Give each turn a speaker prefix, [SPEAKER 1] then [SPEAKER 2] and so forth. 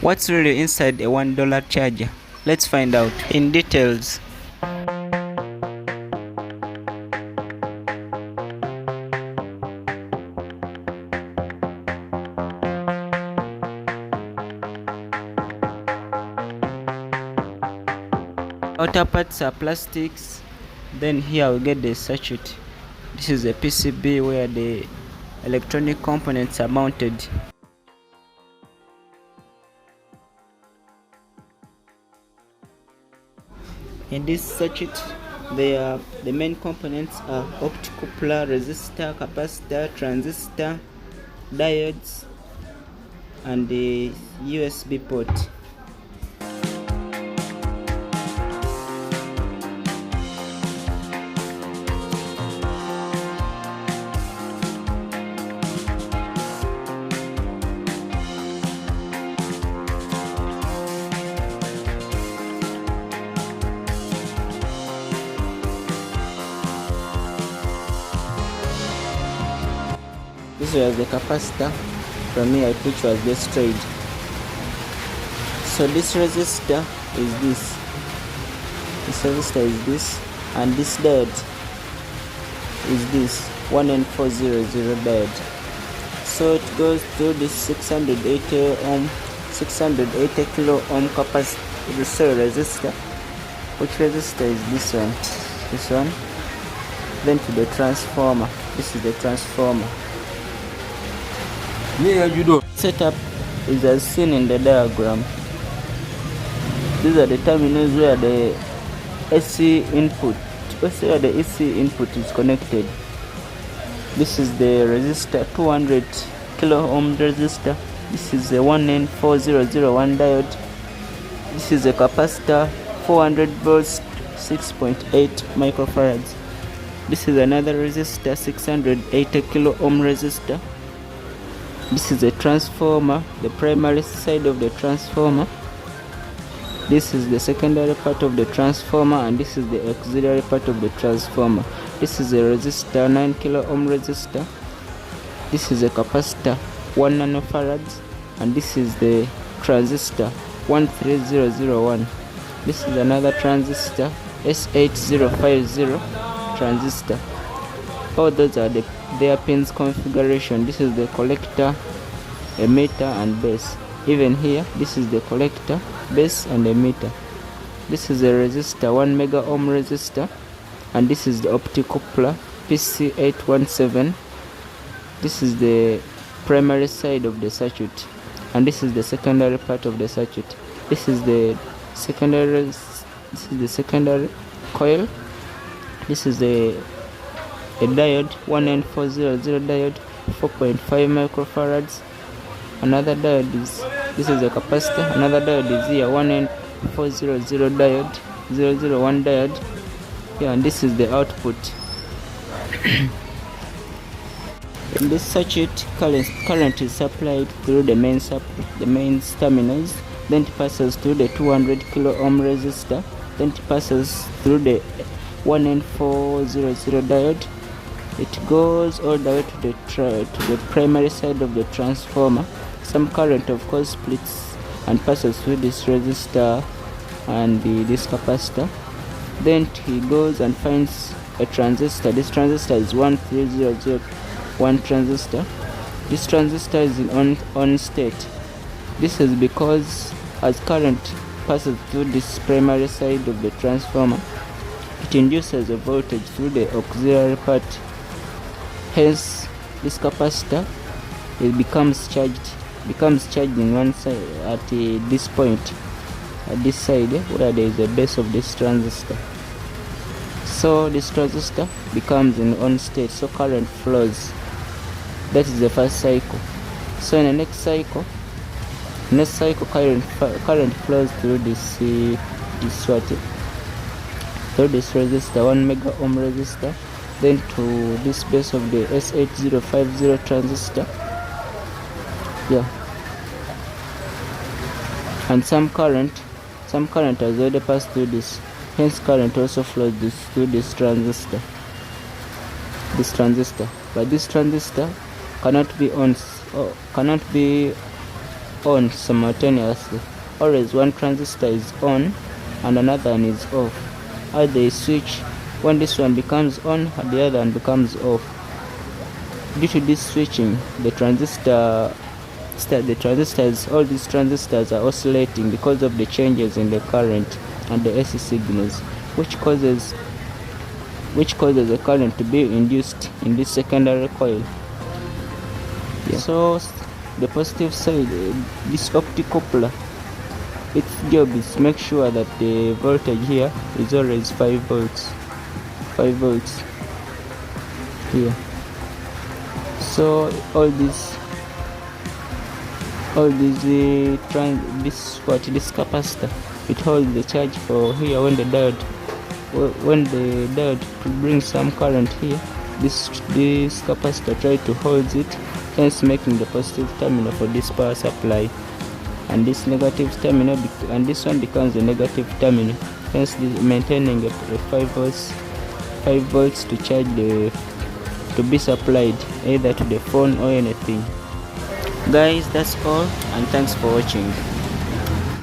[SPEAKER 1] What's really inside a $1 charger? Let's find out in details. Outer parts are plastics. Then here we get the circuit. This is a PCB where the electronic components are mounted. In this circuit, the main components are optocoupler, resistor, capacitor, transistor, diodes, and the USB port. This was the capacitor from here, which was destroyed. So this resistor is this. This resistor is this, and this diode is this 1N400 diode. So it goes through this 680 kilo ohm capacitor resistor. Which resistor is this one? This one. Then to the transformer. This is the transformer. Setup is as seen in the diagram. These are the terminals where the AC input, where the AC input is connected. This is the resistor, 200 kilo ohm resistor. This is the 1N4001 diode. This is a capacitor, 400 volts, 6.8 microfarads. This is another resistor, 680 kilo ohm resistor. This is a transformer, the primary side of the transformer. This is the secondary part of the transformer, and this is the auxiliary part of the transformer. This is a resistor, 9 kilo ohm resistor. This is a capacitor, 1 nanofarads, and this is the transistor, 13001. This is another transistor, S8050 transistor. All those are their pins configuration. This is the collector, emitter, and base. Even here, this is the collector, base, and emitter. This is a resistor, 1 mega ohm resistor, and this is the optocoupler, PC817. This is the primary side of the circuit, and this is the secondary part of the circuit. This is the secondary coil. This is a diode, 1N400 diode, 4.5 microfarads. Another diode is, this is a capacitor. Another diode is here, 1N400 diode, 001 diode. Yeah, and this is the output. In this circuit, current is supplied through the main terminals. Then it passes through the 200 kilo ohm resistor. Then it passes through the 1N400 diode. It goes all the way to the primary side of the transformer. Some current, of course, splits and passes through this resistor and this capacitor. Then he goes and finds a transistor. This transistor is 13001 transistor. This transistor is in on state. This is because as current passes through this primary side of the transformer, it induces a voltage through the auxiliary part. Hence, this capacitor becomes charged in one side at this point, at this side where there is a base of this transistor. So this transistor becomes in on state, so current flows. That is the first cycle. So in the next cycle, current flows through this resistor, 1 mega ohm resistor, then to this base of the S8050 transistor. Yeah, and some current has already passed through this. Hence, current also flows through this transistor. But this transistor cannot be on simultaneously. Always one transistor is on and another one is off. How they switch, when this one becomes on and the other one becomes off. Due to this switching, all these transistors are oscillating because of the changes in the current and the AC signals, which causes a current to be induced in this secondary coil. So the positive side, this opticoupler, its job is to make sure that the voltage here is always 5 volts here. So this capacitor, it holds the charge for here. When the diode brings some current here, this capacitor tries to hold it, hence making the positive terminal for this power supply, and this negative terminal, and this one becomes the negative terminal, hence maintaining a 5 volts to charge to be supplied either to the phone or anything. Guys, that's all, and thanks for watching.